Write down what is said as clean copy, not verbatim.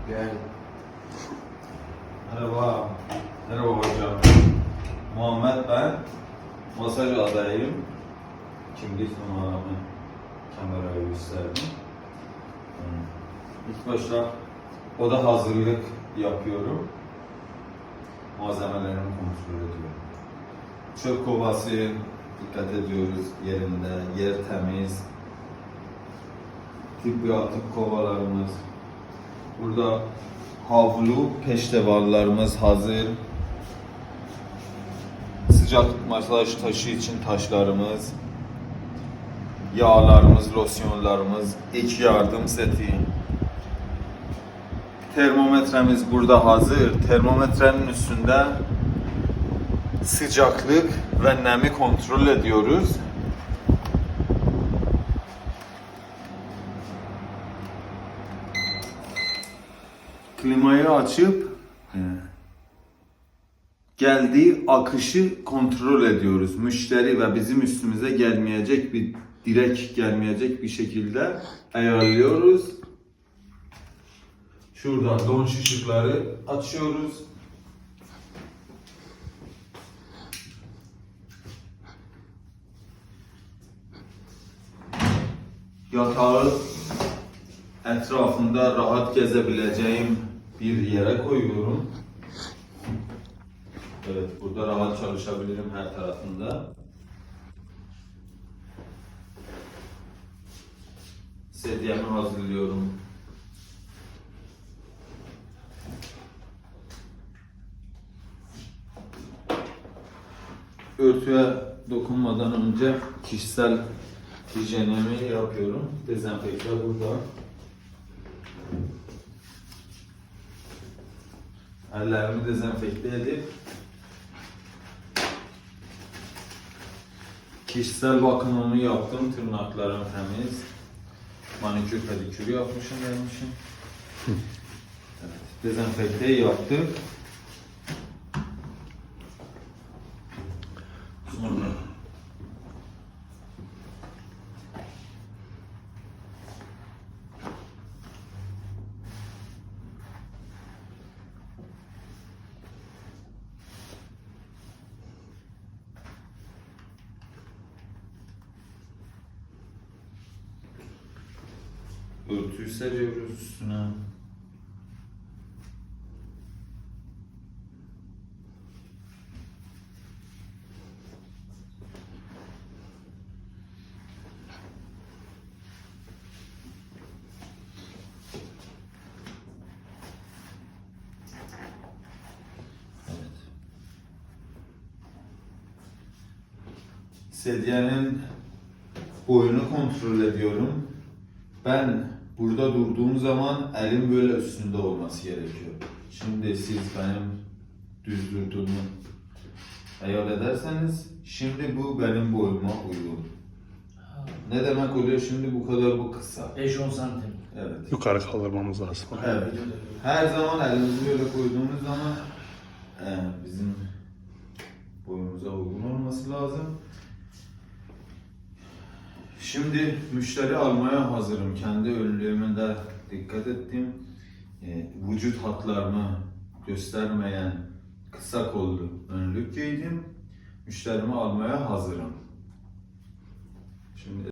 Gel. Merhaba. Merhaba hocam. Muhammed ben. Masaj adayım. Kimlik numaramı kameraya gösterdim. İlk başta oda hazırlık yapıyorum. Malzemelerimi kontrol ediyorum. Çöp kovası dikkat ediyoruz yerinde, yer temiz. Tıbbi atık kovalarımız. Burada havlu, peştemallarımız hazır. Sıcak masaj taşı için taşlarımız. Yağlarımız, losyonlarımız, ilk yardım seti. Termometremiz burada hazır. Termometrenin üstünde sıcaklık ve nemi kontrol ediyoruz. Klimayı açıp geldiği akışı kontrol ediyoruz. Müşteri ve bizim üstümüze gelmeyecek direkt gelmeyecek bir şekilde ayarlıyoruz. Şuradan don ışıkları açıyoruz. Yatağı etrafında rahat gezebileceğim bir yere koyuyorum. Evet, burada rahat çalışabilirim her tarafında. Sedyemi hazırlıyorum. Örtüye dokunmadan önce kişisel hijyenimi yapıyorum. Dezenfekte burada. Ellerimi dezenfekte edip kişisel bakımımı yaptım. Tırnaklarım temiz. Manikür pedikür yapmışım, gelmişim. Evet, dezenfekteyi yaptık. Sonra örtüyü seriyoruz üstüne. Sedyenin boyunu kontrol ediyorum. Ben burada durduğum zaman elim böyle üstünde olması gerekiyor. Şimdi siz benim düz durduğumu hayal ederseniz, şimdi bu benim boyuma uygun. Ne demek oluyor şimdi bu kadar bu kısa? 5-10 santim. Evet. Yukarı kaldırmamız lazım. Evet. Her zaman elimizi böyle koyduğumuz zaman bizim boyumuza uygun olması lazım. Şimdi müşteri almaya hazırım. Kendi önlüğüme de dikkat ettim. Vücut hatlarımı göstermeyen kısa kollu önlük giydim. Müşterimi almaya hazırım. Şimdi